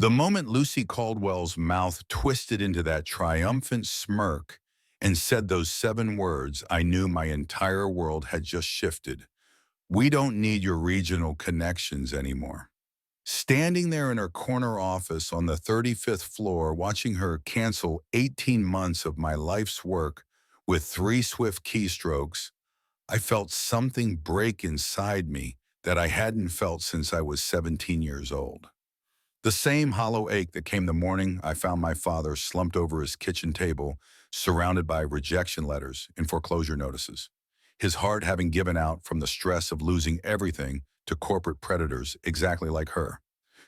The moment Lucy Caldwell's mouth twisted into that triumphant smirk and said those 7 words, I knew my entire world had just shifted. We don't need your regional connections anymore. Standing there in her corner office on the 35th floor, watching her cancel 18 months of my life's work with 3 swift keystrokes, I felt something break inside me that I hadn't felt since I was 17 years old. The same hollow ache that came the morning I found my father slumped over his kitchen table, surrounded by rejection letters and foreclosure notices, his heart having given out from the stress of losing everything to corporate predators exactly like her.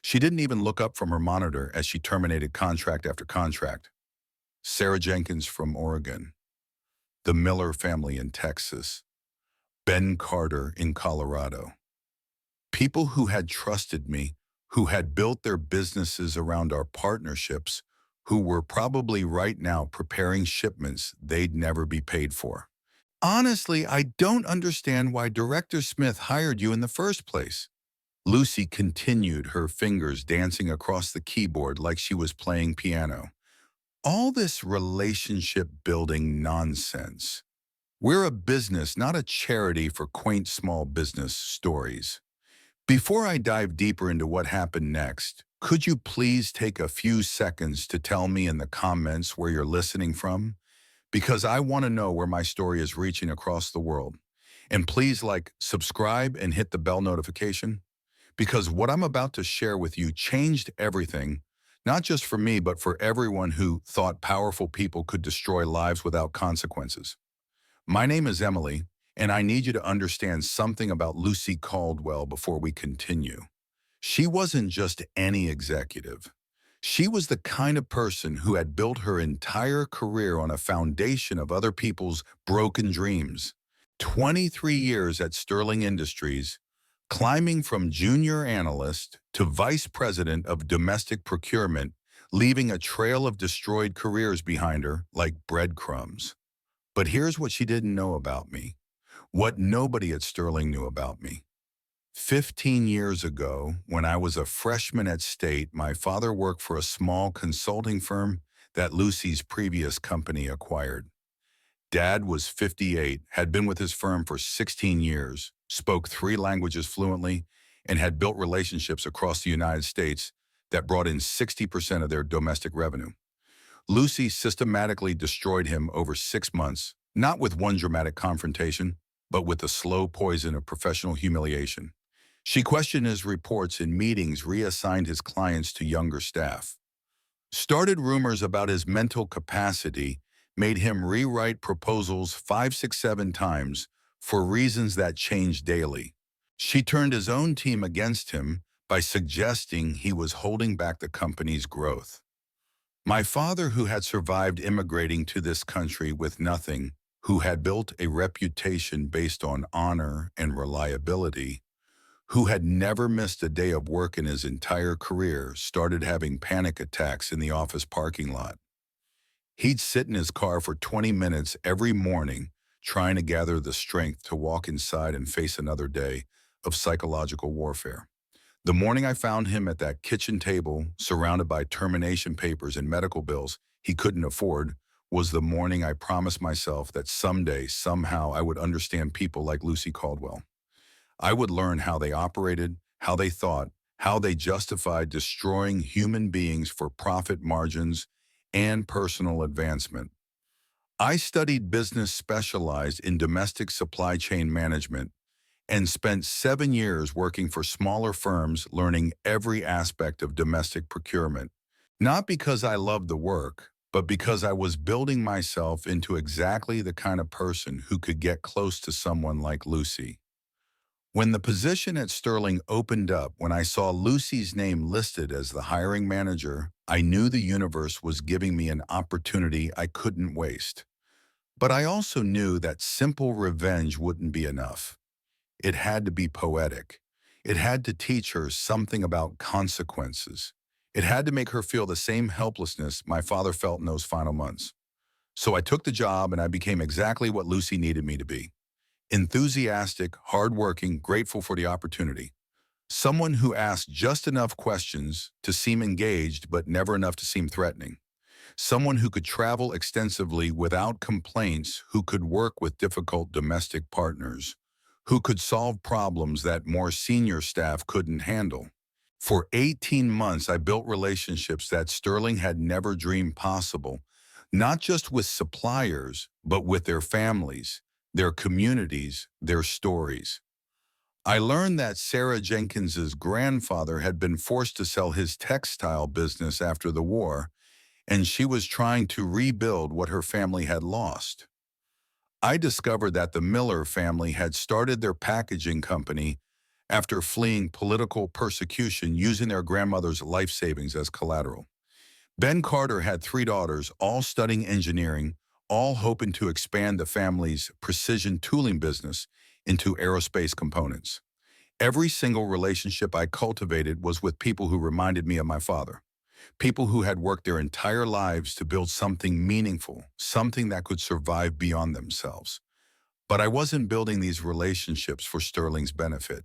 She didn't even look up from her monitor as she terminated contract after contract. Sarah Jenkins from Oregon, the Miller family in Texas, Ben Carter in Colorado. People who had trusted me, who had built their businesses around our partnerships, who were probably right now preparing shipments they'd never be paid for. Honestly, I don't understand why Director Smith hired you in the first place. Lucy continued, her fingers dancing across the keyboard like she was playing piano. All this relationship building nonsense. We're a business, not a charity for quaint small business stories. Before I dive deeper into what happened next, could you please take a few seconds to tell me in the comments where you're listening from? Because I want to know where my story is reaching across the world. And please subscribe and hit the bell notification, because what I'm about to share with you changed everything, not just for me, but for everyone who thought powerful people could destroy lives without consequences. My name is Emily, and I need you to understand something about Lucy Caldwell before we continue. She wasn't just any executive. She was the kind of person who had built her entire career on a foundation of other people's broken dreams. 23 years at Sterling Industries, climbing from junior analyst to vice president of domestic procurement, leaving a trail of destroyed careers behind her like breadcrumbs. But here's what she didn't know about me, what nobody at Sterling knew about me. 15 years ago, when I was a freshman at State, my father worked for a small consulting firm that Lucy's previous company acquired. Dad was 58, had been with his firm for 16 years, spoke 3 languages fluently, and had built relationships across the United States that brought in 60% of their domestic revenue. Lucy systematically destroyed him over 6 months, not with one dramatic confrontation, but with the slow poison of professional humiliation. She questioned his reports in meetings, reassigned his clients to younger staff, started rumors about his mental capacity, made him rewrite proposals 5, 6, 7 times for reasons that changed daily. She turned his own team against him by suggesting he was holding back the company's growth. My father, who had survived immigrating to this country with nothing, who had built a reputation based on honor and reliability, who had never missed a day of work in his entire career, started having panic attacks in the office parking lot. He'd sit in his car for 20 minutes every morning, trying to gather the strength to walk inside and face another day of psychological warfare. The morning I found him at that kitchen table, surrounded by termination papers and medical bills he couldn't afford, was the morning I promised myself that someday, somehow, I would understand people like Lucy Caldwell. I would learn how they operated, how they thought, how they justified destroying human beings for profit margins and personal advancement. I studied business specialized in domestic supply chain management and spent 7 years working for smaller firms learning every aspect of domestic procurement. Not because I loved the work, but because I was building myself into exactly the kind of person who could get close to someone like Lucy. When the position at Sterling opened up, when I saw Lucy's name listed as the hiring manager, I knew the universe was giving me an opportunity I couldn't waste. But I also knew that simple revenge wouldn't be enough. It had to be poetic. It had to teach her something about consequences. It had to make her feel the same helplessness my father felt in those final months. So I took the job and I became exactly what Lucy needed me to be: enthusiastic, hardworking, grateful for the opportunity. Someone who asked just enough questions to seem engaged but never enough to seem threatening. Someone who could travel extensively without complaints, who could work with difficult domestic partners, who could solve problems that more senior staff couldn't handle. For 18 months, I built relationships that Sterling had never dreamed possible, not just with suppliers, but with their families, their communities, their stories. I learned that Sarah Jenkins's grandfather had been forced to sell his textile business after the war, and she was trying to rebuild what her family had lost. I discovered that the Miller family had started their packaging company after fleeing political persecution using their grandmother's life savings as collateral. Ben Carter had three daughters, all studying engineering, all hoping to expand the family's precision tooling business into aerospace components. Every single relationship I cultivated was with people who reminded me of my father. People who had worked their entire lives to build something meaningful, something that could survive beyond themselves. But I wasn't building these relationships for Sterling's benefit.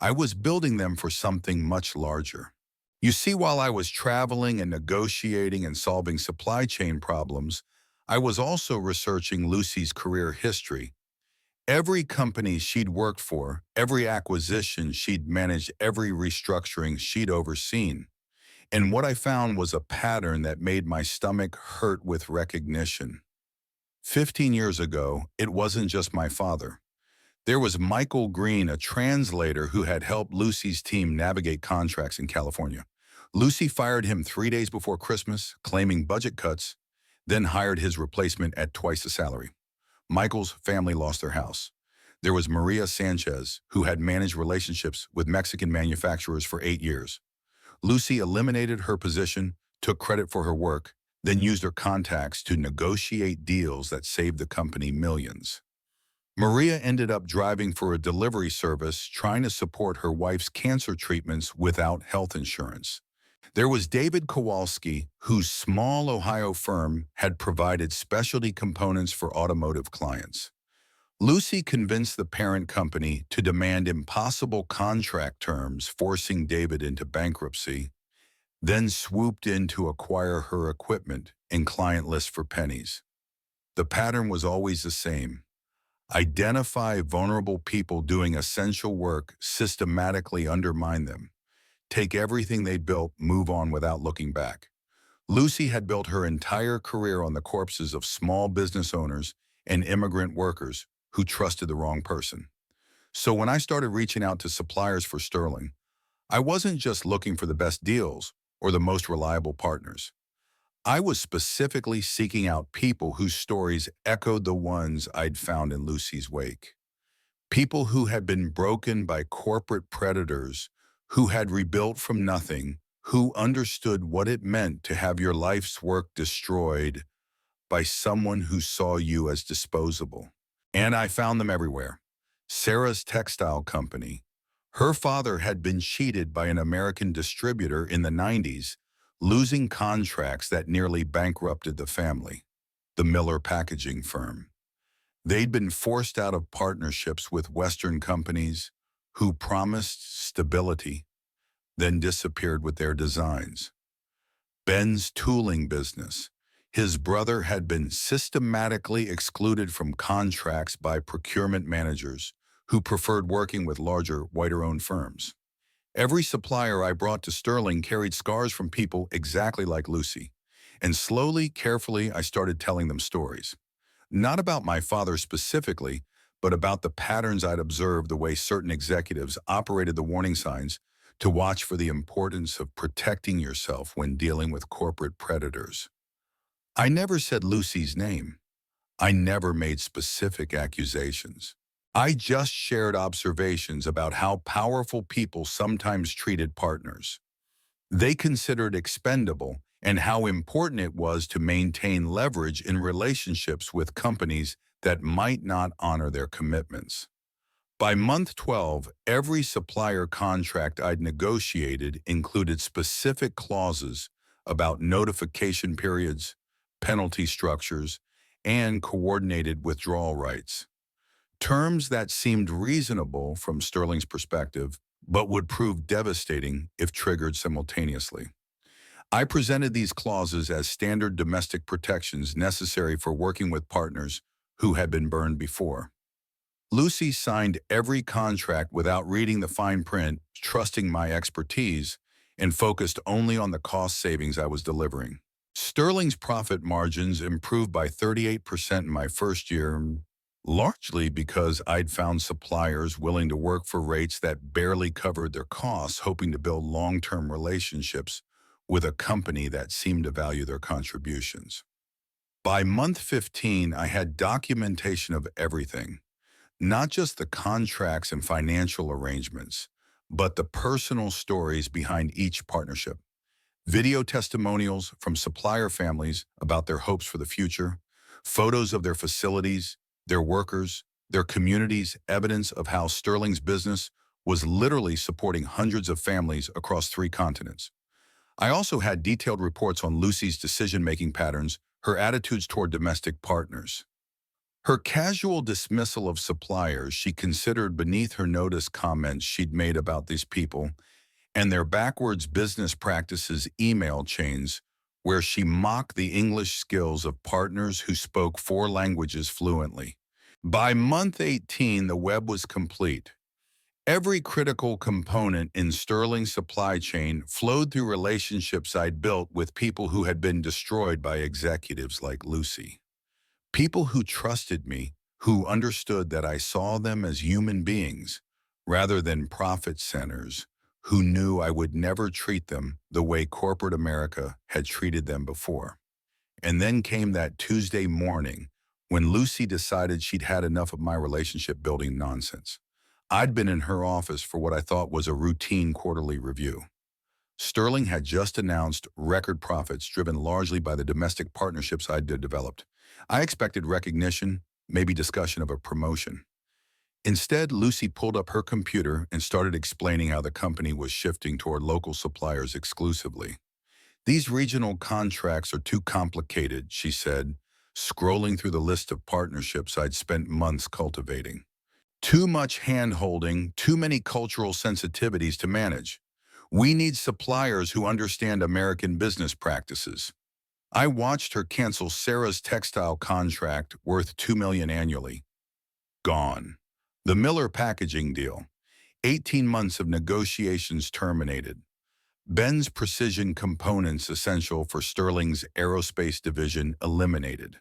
I was building them for something much larger. You see, while I was traveling and negotiating and solving supply chain problems, I was also researching Lucy's career history. Every company she'd worked for, every acquisition she'd managed, every restructuring she'd overseen. And what I found was a pattern that made my stomach hurt with recognition. 15 years ago, it wasn't just my father. There was Michael Green, a translator who had helped Lucy's team navigate contracts in California. Lucy fired him 3 days before Christmas, claiming budget cuts, then hired his replacement at twice the salary. Michael's family lost their house. There was Maria Sanchez, who had managed relationships with Mexican manufacturers for 8 years. Lucy eliminated her position, took credit for her work, then used her contacts to negotiate deals that saved the company millions. Maria ended up driving for a delivery service trying to support her wife's cancer treatments without health insurance. There was David Kowalski, whose small Ohio firm had provided specialty components for automotive clients. Lucy convinced the parent company to demand impossible contract terms, forcing David into bankruptcy, then swooped in to acquire her equipment and client list for pennies. The pattern was always the same. Identify vulnerable people doing essential work, systematically undermine them. Take everything they built, move on without looking back. Lucy had built her entire career on the corpses of small business owners and immigrant workers who trusted the wrong person. So when I started reaching out to suppliers for Sterling, I wasn't just looking for the best deals or the most reliable partners. I was specifically seeking out people whose stories echoed the ones I'd found in Lucy's wake. People who had been broken by corporate predators, who had rebuilt from nothing, who understood what it meant to have your life's work destroyed by someone who saw you as disposable. And I found them everywhere. Sarah's textile company. Her father had been cheated by an American distributor in the 90s, losing contracts that nearly bankrupted the family. The Miller packaging firm. They'd been forced out of partnerships with Western companies who promised stability, then disappeared with their designs. Ben's tooling business. His brother had been systematically excluded from contracts by procurement managers who preferred working with larger, whiter-owned firms. Every supplier I brought to Sterling carried scars from people exactly like Lucy, and slowly, carefully, I started telling them stories. Not about my father specifically, but about the patterns I'd observed, the way certain executives operated, the warning signs to watch for the importance of protecting yourself when dealing with corporate predators. I never said Lucy's name. I never made specific accusations. I just shared observations about how powerful people sometimes treated partners they considered expendable and how important it was to maintain leverage in relationships with companies that might not honor their commitments. By month 12, every supplier contract I'd negotiated included specific clauses about notification periods, penalty structures, and coordinated withdrawal rights. Terms that seemed reasonable from Sterling's perspective, but would prove devastating if triggered simultaneously. I presented these clauses as standard domestic protections necessary for working with partners who had been burned before. Lucy signed every contract without reading the fine print, trusting my expertise, and focused only on the cost savings I was delivering. Sterling's profit margins improved by 38% in my first year, largely because I'd found suppliers willing to work for rates that barely covered their costs, hoping to build long-term relationships with a company that seemed to value their contributions. By month 15, I had documentation of everything, not just the contracts and financial arrangements, but the personal stories behind each partnership. Video testimonials from supplier families about their hopes for the future, photos of their facilities, their workers, their communities, evidence of how Sterling's business was literally supporting hundreds of families across 3 continents. I also had detailed reports on Lucy's decision-making patterns, her attitudes toward domestic partners. Her casual dismissal of suppliers she considered beneath her notice comments she'd made about these people, and their backwards business practices email chains where she mocked the English skills of partners who spoke 4 languages fluently. By month 18, the web was complete. Every critical component in Sterling's supply chain flowed through relationships I'd built with people who had been destroyed by executives like Lucy. People who trusted me, who understood that I saw them as human beings rather than profit centers, who knew I would never treat them the way corporate America had treated them before. And then came that Tuesday morning when Lucy decided she'd had enough of my relationship building nonsense. I'd been in her office for what I thought was a routine quarterly review. Sterling had just announced record profits driven largely by the domestic partnerships I'd developed. I expected recognition, maybe discussion of a promotion. Instead, Lucy pulled up her computer and started explaining how the company was shifting toward local suppliers exclusively. "These regional contracts are too complicated," she said, scrolling through the list of partnerships I'd spent months cultivating. "Too much hand-holding, too many cultural sensitivities to manage. We need suppliers who understand American business practices." I watched her cancel Sarah's textile contract worth $2 million annually. Gone. The Miller packaging deal. 18 months of negotiations terminated. Ben's precision components essential for Sterling's aerospace division eliminated.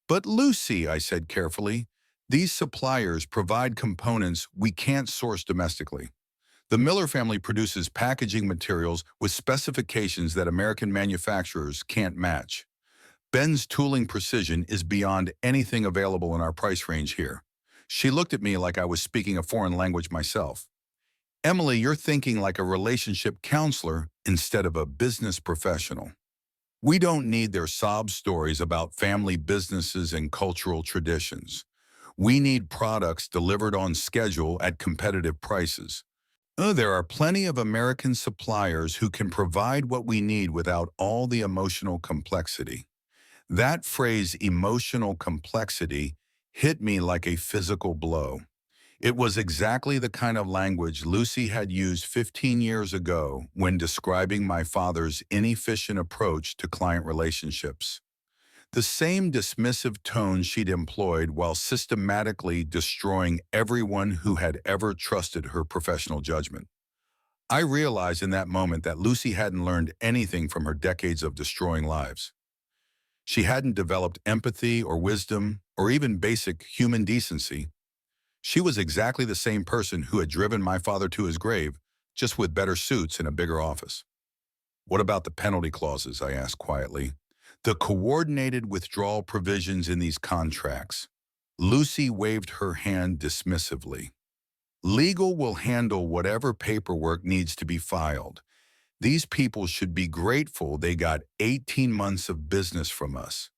"But Lucy," I said carefully, "these suppliers provide components we can't source domestically. The Miller family produces packaging materials with specifications that American manufacturers can't match. Ben's tooling precision is beyond anything available in our price range here." She looked at me like I was speaking a foreign language myself. "Emily, you're thinking like a relationship counselor instead of a business professional. We don't need their sob stories about family businesses and cultural traditions. We need products delivered on schedule at competitive prices. There are plenty of American suppliers who can provide what we need without all the emotional complexity." That phrase, emotional complexity, hit me like a physical blow. It was exactly the kind of language Lucy had used 15 years ago when describing my father's inefficient approach to client relationships. The same dismissive tone she'd employed while systematically destroying everyone who had ever trusted her professional judgment. I realized in that moment that Lucy hadn't learned anything from her decades of destroying lives. She hadn't developed empathy or wisdom or even basic human decency. She was exactly the same person who had driven my father to his grave, just with better suits and a bigger office. "What about the penalty clauses?" I asked quietly. "The coordinated withdrawal provisions in these contracts." Lucy waved her hand dismissively. "Legal will handle whatever paperwork needs to be filed. These people should be grateful they got 18 months of business from us.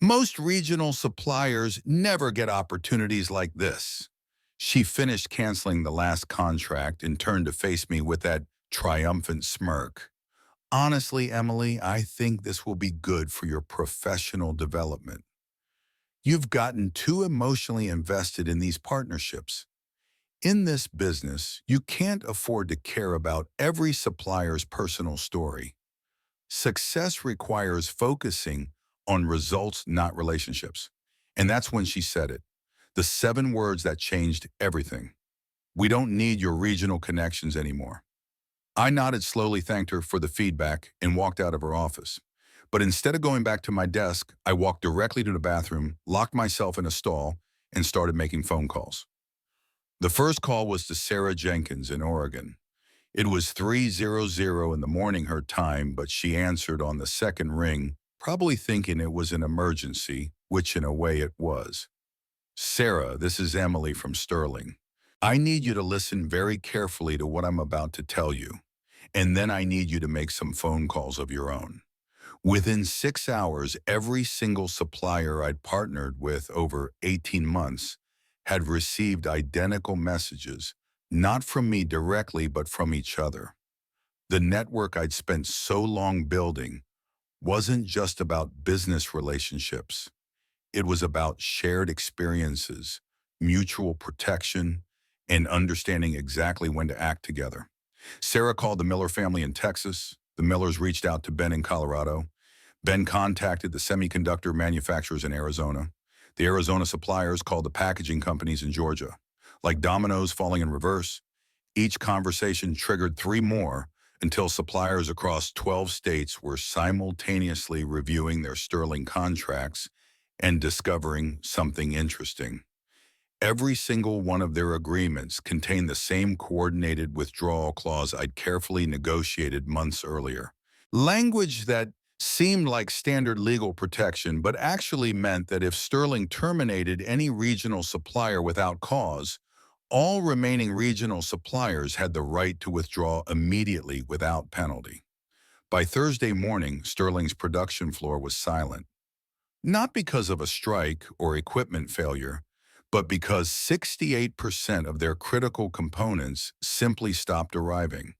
Most regional suppliers never get opportunities like this." She finished canceling the last contract and turned to face me with that triumphant smirk. "Honestly, Emily, I think this will be good for your professional development. You've gotten too emotionally invested in these partnerships. In this business, you can't afford to care about every supplier's personal story. Success requires focusing on results, not relationships. And that's when she said it. The 7 words that changed everything. We don't need your regional connections anymore. I nodded slowly, thanked her for the feedback, and walked out of her office. But instead of going back to my desk, I walked directly to the bathroom, locked myself in a stall, and started making phone calls. The first call was to Sarah Jenkins in Oregon. It was 3:00 in the morning her time, but she answered on the second ring, probably thinking it was an emergency, which in a way it was. Sarah, this is Emily from Sterling. I need you to listen very carefully to what I'm about to tell you, and then I need you to make some phone calls of your own. Within 6 hours, every single supplier I'd partnered with over 18 months had received identical messages, not from me directly, but from each other. The network I'd spent so long building wasn't just about business relationships. It was about shared experiences, mutual protection, and understanding exactly when to act together. Sarah called the Miller family in Texas. The Millers reached out to Ben in Colorado. Ben contacted the semiconductor manufacturers in Arizona. The Arizona suppliers called the packaging companies in Georgia. Like dominoes falling in reverse, each conversation triggered 3 more until suppliers across 12 states were simultaneously reviewing their Sterling contracts and discovering something interesting. Every single one of their agreements contained the same coordinated withdrawal clause I'd carefully negotiated months earlier. Language that seemed like standard legal protection, but actually meant that if Sterling terminated any regional supplier without cause, all remaining regional suppliers had the right to withdraw immediately without penalty. By Thursday morning, Sterling's production floor was silent. Not because of a strike or equipment failure, but because 68% of their critical components simply stopped arriving.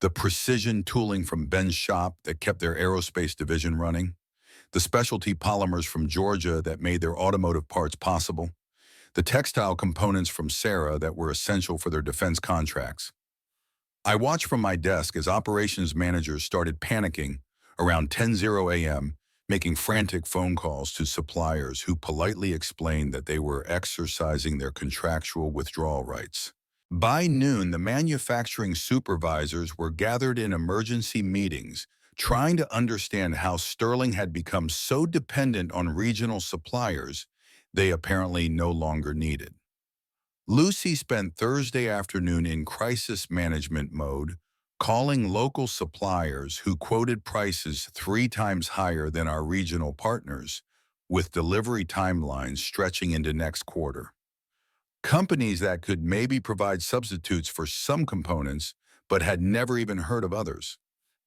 The precision tooling from Ben's shop that kept their aerospace division running, the specialty polymers from Georgia that made their automotive parts possible, the textile components from Sarah that were essential for their defense contracts. I watched from my desk as operations managers started panicking around 10:00 a.m., making frantic phone calls to suppliers who politely explained that they were exercising their contractual withdrawal rights. By noon, the manufacturing supervisors were gathered in emergency meetings, trying to understand how Sterling had become so dependent on regional suppliers they apparently no longer needed. Lucy spent Thursday afternoon in crisis management mode, calling local suppliers who quoted prices 3 times higher than our regional partners, with delivery timelines stretching into next quarter. Companies that could maybe provide substitutes for some components, but had never even heard of others.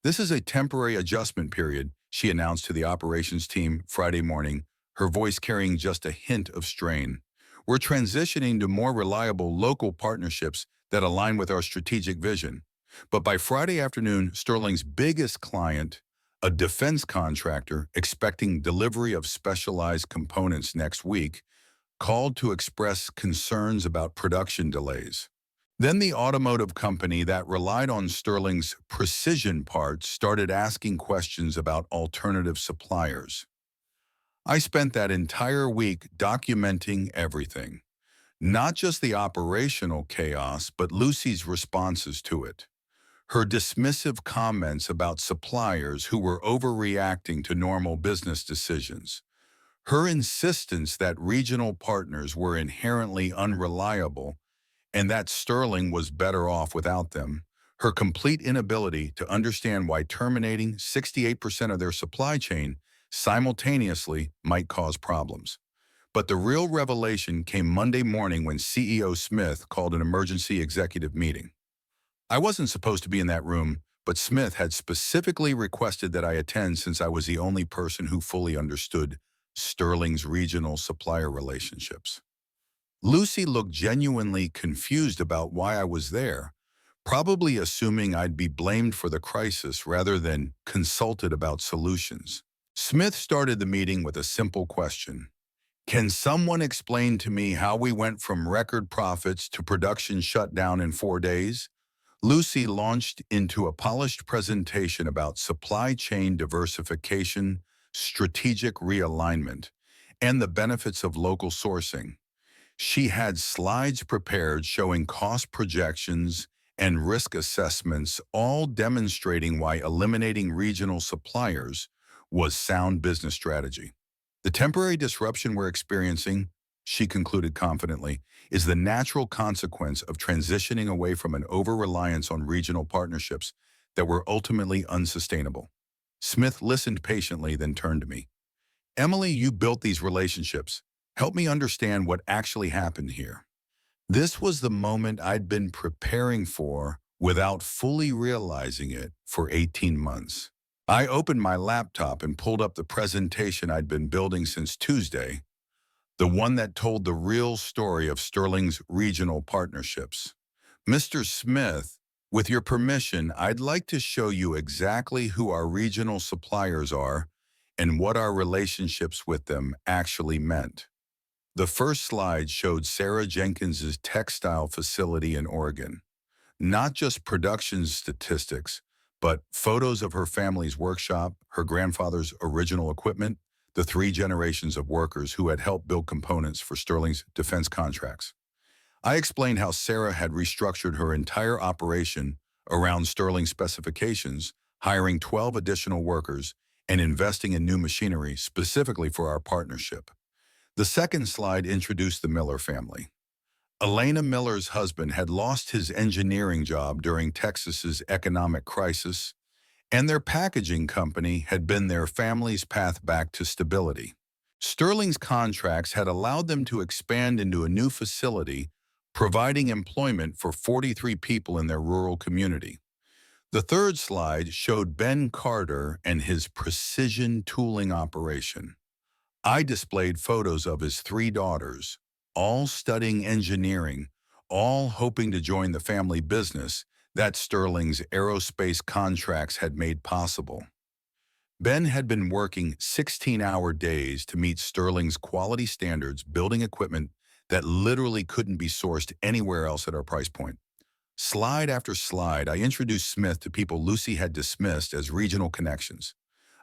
This is a temporary adjustment period, she announced to the operations team Friday morning, her voice carrying just a hint of strain. We're transitioning to more reliable local partnerships that align with our strategic vision. But by Friday afternoon, Sterling's biggest client, a defense contractor expecting delivery of specialized components next week, called to express concerns about production delays. Then the automotive company that relied on Sterling's precision parts started asking questions about alternative suppliers. I spent that entire week documenting everything, not just the operational chaos, but Lucy's responses to it. Her dismissive comments about suppliers who were overreacting to normal business decisions. Her insistence that regional partners were inherently unreliable and that Sterling was better off without them. Her complete inability to understand why terminating 68% of their supply chain simultaneously might cause problems. But the real revelation came Monday morning when CEO Smith called an emergency executive meeting. I wasn't supposed to be in that room, but Smith had specifically requested that I attend since I was the only person who fully understood Sterling's regional supplier relationships. Lucy looked genuinely confused about why I was there, probably assuming I'd be blamed for the crisis rather than consulted about solutions. Smith started the meeting with a simple question. Can someone explain to me how we went from record profits to production shutdown in 4 days? Lucy launched into a polished presentation about supply chain diversification, strategic realignment, and the benefits of local sourcing. She had slides prepared showing cost projections and risk assessments, all demonstrating why eliminating regional suppliers was sound business strategy. The temporary disruption we're experiencing, she concluded confidently, is the natural consequence of transitioning away from an over-reliance on regional partnerships that were ultimately unsustainable. Smith listened patiently, then turned to me. Emily, you built these relationships. Help me understand what actually happened here. This was the moment I'd been preparing for without fully realizing it for 18 months. I opened my laptop and pulled up the presentation I'd been building since Tuesday, the one that told the real story of Sterling's regional partnerships. Mr. Smith, with your permission, I'd like to show you exactly who our regional suppliers are and what our relationships with them actually meant. The first slide showed Sarah Jenkins's textile facility in Oregon. Not just production statistics, but photos of her family's workshop, her grandfather's original equipment, the 3 generations of workers who had helped build components for Sterling's defense contracts. I explained how Sarah had restructured her entire operation around Sterling specifications, hiring 12 additional workers and investing in new machinery specifically for our partnership. The second slide introduced the Miller family. Elena Miller's husband had lost his engineering job during Texas's economic crisis, and their packaging company had been their family's path back to stability. Sterling's contracts had allowed them to expand into a new facility, providing employment for 43 people in their rural community. The third slide showed Ben Carter and his precision tooling operation. I displayed photos of his 3 daughters, all studying engineering, all hoping to join the family business that Sterling's aerospace contracts had made possible. Ben had been working 16-hour days to meet Sterling's quality standards, building equipment that literally couldn't be sourced anywhere else at our price point. Slide after slide, I introduced Smith to people Lucy had dismissed as regional connections.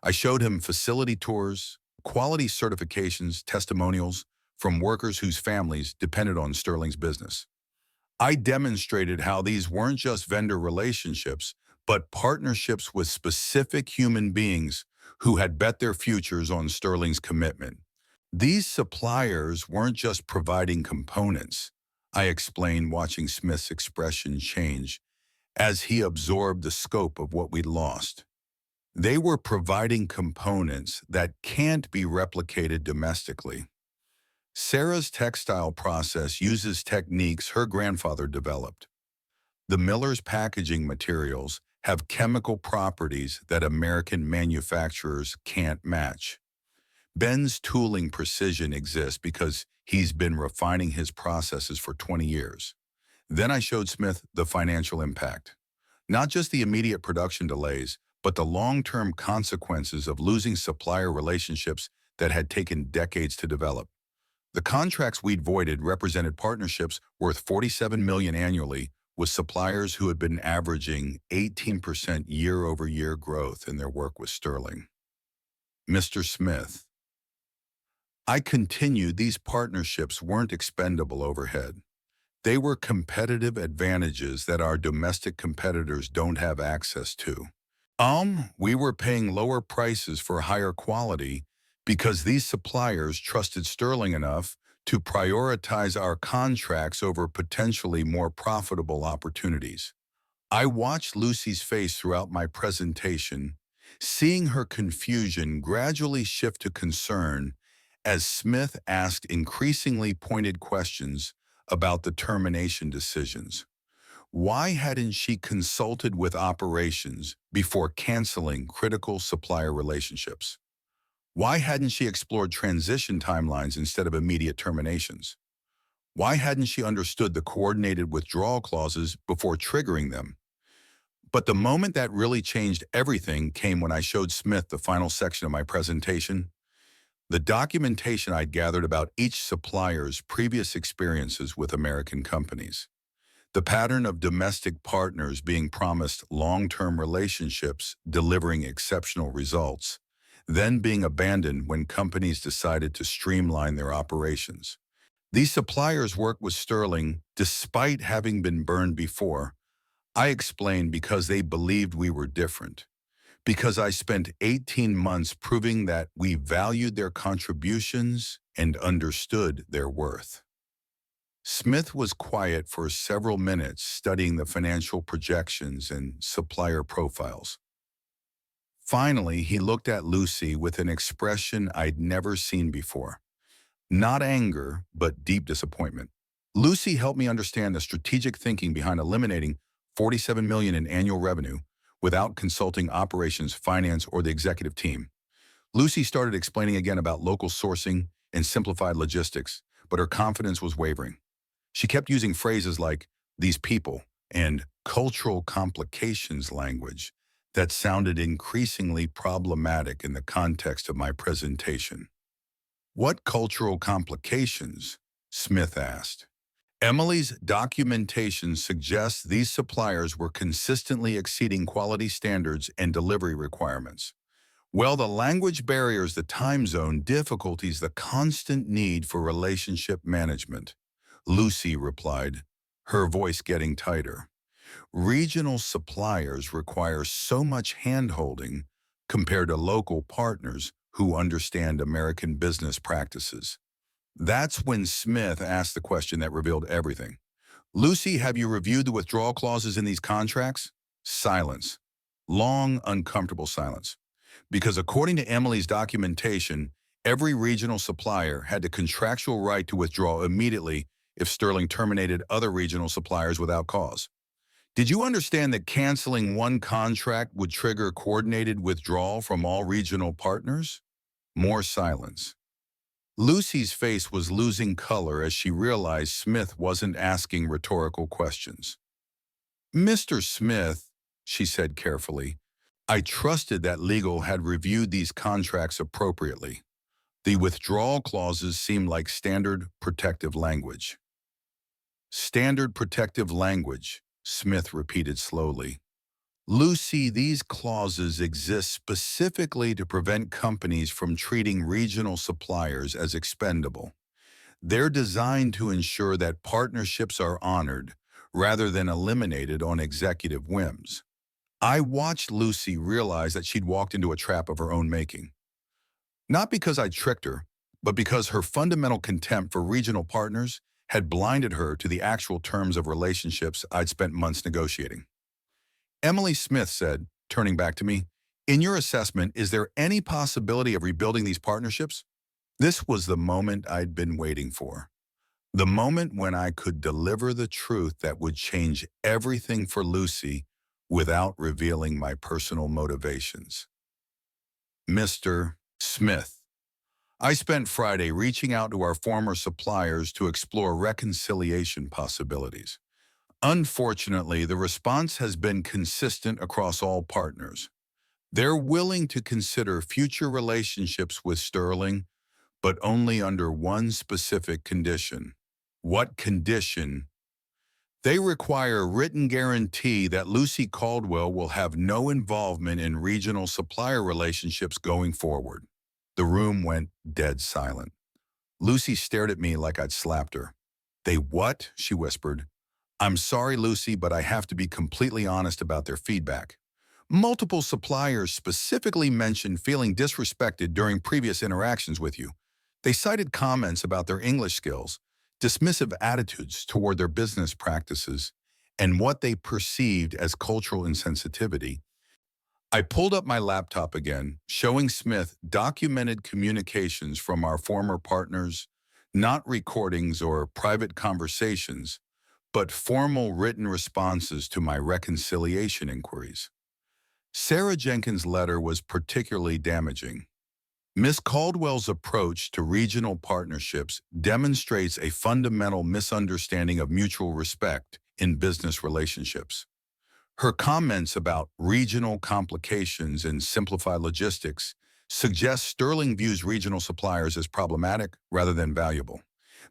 I showed him facility tours, quality certifications, testimonials from workers whose families depended on Sterling's business. I demonstrated how these weren't just vendor relationships, but partnerships with specific human beings who had bet their futures on Sterling's commitment. These suppliers weren't just providing components, I explained, watching Smith's expression change as he absorbed the scope of what we'd lost. They were providing components that can't be replicated domestically. Sarah's textile process uses techniques her grandfather developed. The Miller's packaging materials have chemical properties that American manufacturers can't match. Ben's tooling precision exists because he's been refining his processes for 20 years. Then I showed Smith the financial impact. Not just the immediate production delays, but the long-term consequences of losing supplier relationships that had taken decades to develop. The contracts we'd voided represented partnerships worth $47 million annually with suppliers who had been averaging 18% year-over-year growth in their work with Sterling. Mr. Smith, I continued, these partnerships weren't expendable overhead. They were competitive advantages that our domestic competitors don't have access to. We were paying lower prices for higher quality because these suppliers trusted Sterling enough to prioritize our contracts over potentially more profitable opportunities. I watched Lucy's face throughout my presentation, seeing her confusion gradually shift to concern as Smith asked increasingly pointed questions about the termination decisions. Why hadn't she consulted with operations before canceling critical supplier relationships? Why hadn't she explored transition timelines instead of immediate terminations? Why hadn't she understood the coordinated withdrawal clauses before triggering them? But the moment that really changed everything came when I showed Smith the final section of my presentation. The documentation I'd gathered about each supplier's previous experiences with American companies. The pattern of domestic partners being promised long-term relationships, delivering exceptional results, then being abandoned when companies decided to streamline their operations. These suppliers worked with Sterling despite having been burned before. I explained because they believed we were different. Because I spent 18 months proving that we valued their contributions and understood their worth. Smith was quiet for several minutes studying the financial projections and supplier profiles. Finally, he looked at Lucy with an expression I'd never seen before. Not anger, but deep disappointment. Lucy helped me understand the strategic thinking behind eliminating $47 million in annual revenue without consulting operations, finance, or the executive team. Lucy started explaining again about local sourcing and simplified logistics, but her confidence was wavering. She kept using phrases like "these people" and "cultural complications" language that sounded increasingly problematic in the context of my presentation. "What cultural complications?" Smith asked. Emily's documentation suggests these suppliers were consistently exceeding quality standards and delivery requirements. Well, the language barriers, the time zone difficulties, the constant need for relationship management, Lucy replied, her voice getting tighter. Regional suppliers require so much hand-holding compared to local partners who understand American business practices. That's when Smith asked the question that revealed everything. "Lucy, have you reviewed the withdrawal clauses in these contracts?" Silence. Long, uncomfortable silence. Because according to Emily's documentation, every regional supplier had the contractual right to withdraw immediately if Sterling terminated other regional suppliers without cause. "Did you understand that canceling one contract would trigger coordinated withdrawal from all regional partners?" More silence. Lucy's face was losing color as she realized Smith wasn't asking rhetorical questions. "Mr. Smith," she said carefully, "I trusted that legal had reviewed these contracts appropriately. The withdrawal clauses seem like standard protective language." "Standard protective language," Smith repeated slowly. "Lucy, these clauses exist specifically to prevent companies from treating regional suppliers as expendable. They're designed to ensure that partnerships are honored rather than eliminated on executive whims." I watched Lucy realize that she'd walked into a trap of her own making. Not because I tricked her, but because her fundamental contempt for regional partners had blinded her to the actual terms of relationships I'd spent months negotiating. Emily Smith said, turning back to me, "In your assessment, is there any possibility of rebuilding these partnerships?" This was the moment I'd been waiting for. The moment when I could deliver the truth that would change everything for Lucy without revealing my personal motivations. "Mr. Smith, I spent Friday reaching out to our former suppliers to explore reconciliation possibilities. Unfortunately, the response has been consistent across all partners. They're willing to consider future relationships with Sterling, but only under one specific condition." "What condition?" "They require a written guarantee that Lucy Caldwell will have no involvement in regional supplier relationships going forward." The room went dead silent. Lucy stared at me like I'd slapped her. "They what?" she whispered. "I'm sorry, Lucy, but I have to be completely honest about their feedback. Multiple suppliers specifically mentioned feeling disrespected during previous interactions with you. They cited comments about their English skills, dismissive attitudes toward their business practices, and what they perceived as cultural insensitivity." I pulled up my laptop again, showing Smith documented communications from our former partners, not recordings or private conversations, but formal written responses to my reconciliation inquiries. Sarah Jenkins' letter was particularly damaging. Ms. Caldwell's approach to regional partnerships demonstrates a fundamental misunderstanding of mutual respect in business relationships. Her comments about regional complications and simplified logistics suggests Sterling views regional suppliers as problematic rather than valuable.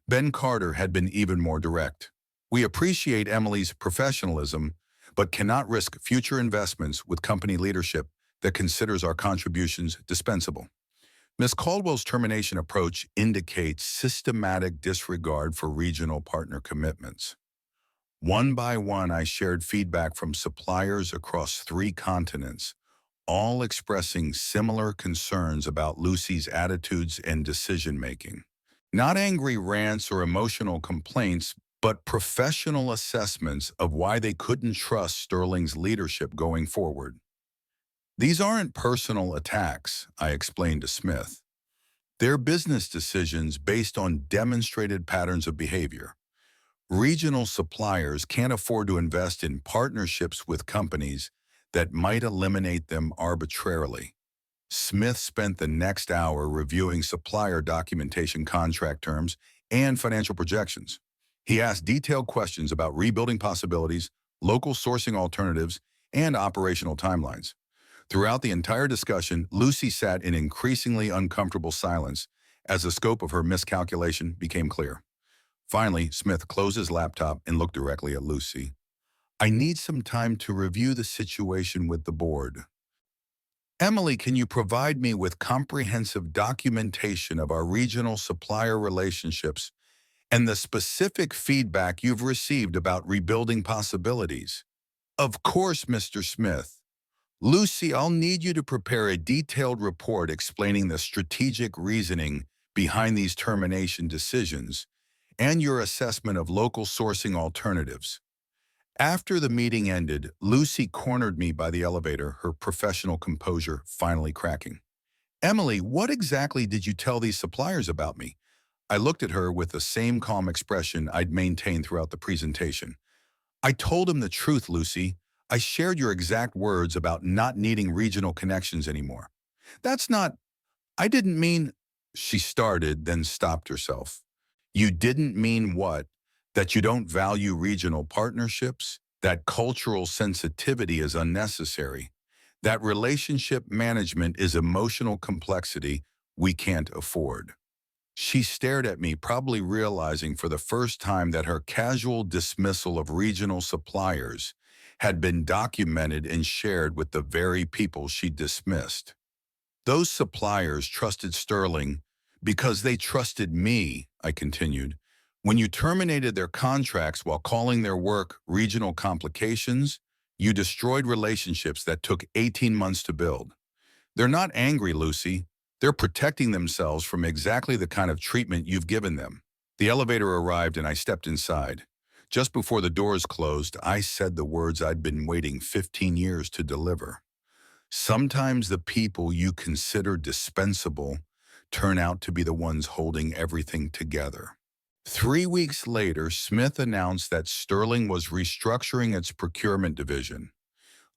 Ben Carter had been even more direct. We appreciate Emily's professionalism, but cannot risk future investments with company leadership that considers our contributions dispensable. Ms. Caldwell's termination approach indicates systematic disregard for regional partner commitments. One by one, I shared feedback from suppliers across 3 continents, all expressing similar concerns about Lucy's attitudes and decision-making. Not angry rants or emotional complaints, but professional assessments of why they couldn't trust Sterling's leadership going forward. These aren't personal attacks, I explained to Smith. They're business decisions based on demonstrated patterns of behavior. Regional suppliers can't afford to invest in partnerships with companies that might eliminate them arbitrarily. Smith spent the next hour reviewing supplier documentation, contract terms, and financial projections. He asked detailed questions about rebuilding possibilities, local sourcing alternatives, and operational timelines. Throughout the entire discussion, Lucy sat in increasingly uncomfortable silence as the scope of her miscalculation became clear. Finally, Smith closed his laptop and looked directly at Lucy. I need some time to review the situation with the board. Emily, can you provide me with comprehensive documentation of our regional supplier relationships and the specific feedback you've received about rebuilding possibilities? Of course, Mr. Smith. Lucy, I'll need you to prepare a detailed report explaining the strategic reasoning behind these termination decisions and your assessment of local sourcing alternatives. After the meeting ended, Lucy cornered me by the elevator, her professional composure finally cracking. Emily, what exactly did you tell these suppliers about me? I looked at her with the same calm expression I'd maintained throughout the presentation. I told them the truth, Lucy. I shared your exact words about not needing regional connections anymore. That's not, I didn't mean, she started, then stopped herself. You didn't mean what? That you don't value regional partnerships? That cultural sensitivity is unnecessary? That relationship management is emotional complexity we can't afford? She stared at me, probably realizing for the first time that her casual dismissal of regional suppliers had been documented and shared with the very people she dismissed. Those suppliers trusted Sterling because they trusted me, I continued. When you terminated their contracts while calling their work regional complications, you destroyed relationships that took 18 months to build. They're not angry, Lucy. They're protecting themselves from exactly the kind of treatment you've given them. The elevator arrived and I stepped inside. Just before the doors closed, I said the words I'd been waiting 15 years to deliver. Sometimes the people you consider dispensable turn out to be the ones holding everything together. 3 weeks later, Smith announced that Sterling was restructuring its procurement division.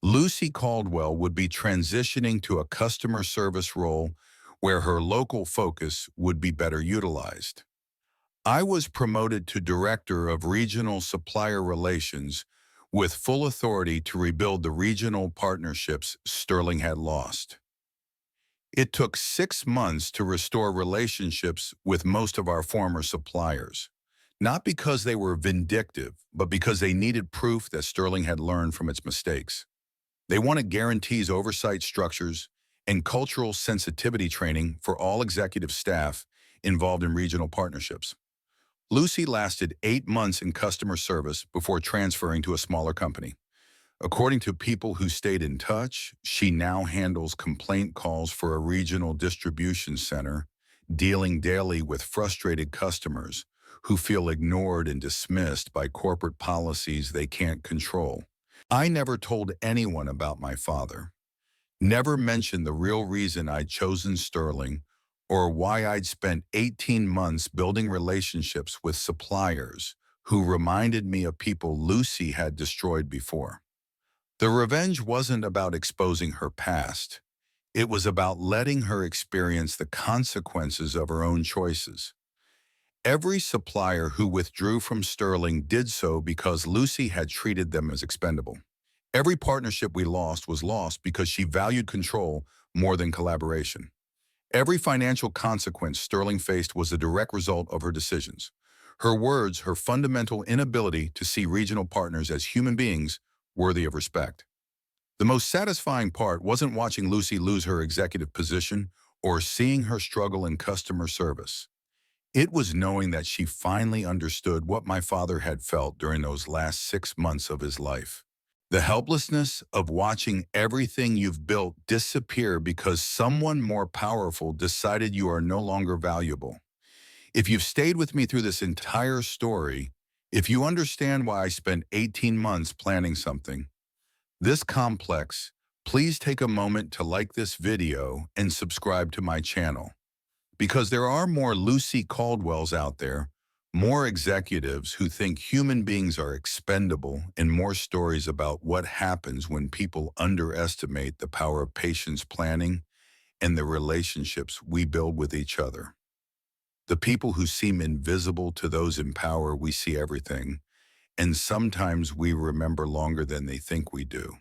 Lucy Caldwell would be transitioning to a customer service role where her local focus would be better utilized. I was promoted to Director of Regional Supplier Relations with full authority to rebuild the regional partnerships Sterling had lost. It took 6 months to restore relationships with most of our former suppliers, not because they were vindictive, but because they needed proof that Sterling had learned from its mistakes. They wanted guarantees, oversight structures, and cultural sensitivity training for all executive staff involved in regional partnerships. Lucy lasted 8 months in customer service before transferring to a smaller company. According to people who stayed in touch, she now handles complaint calls for a regional distribution center, dealing daily with frustrated customers who feel ignored and dismissed by corporate policies they can't control. I never told anyone about my father, never mentioned the real reason I'd chosen Sterling or why I'd spent 18 months building relationships with suppliers who reminded me of people Lucy had destroyed before. The revenge wasn't about exposing her past. It was about letting her experience the consequences of her own choices. Every supplier who withdrew from Sterling did so because Lucy had treated them as expendable. Every partnership we lost was lost because she valued control more than collaboration. Every financial consequence Sterling faced was a direct result of her decisions. Her words, her fundamental inability to see regional partners as human beings worthy of respect. The most satisfying part wasn't watching Lucy lose her executive position or seeing her struggle in customer service. It was knowing that she finally understood what my father had felt during those last 6 months of his life. The helplessness of watching everything you've built disappear because someone more powerful decided you are no longer valuable. If you've stayed with me through this entire story, if you understand why I spent 18 months planning something this complex, please take a moment to like this video and subscribe to my channel. Because there are more Lucy Caldwells out there, more executives who think human beings are expendable, and more stories about what happens when people underestimate the power of patience planning and the relationships we build with each other. The people who seem invisible to those in power, we see everything, and sometimes we remember longer than they think we do.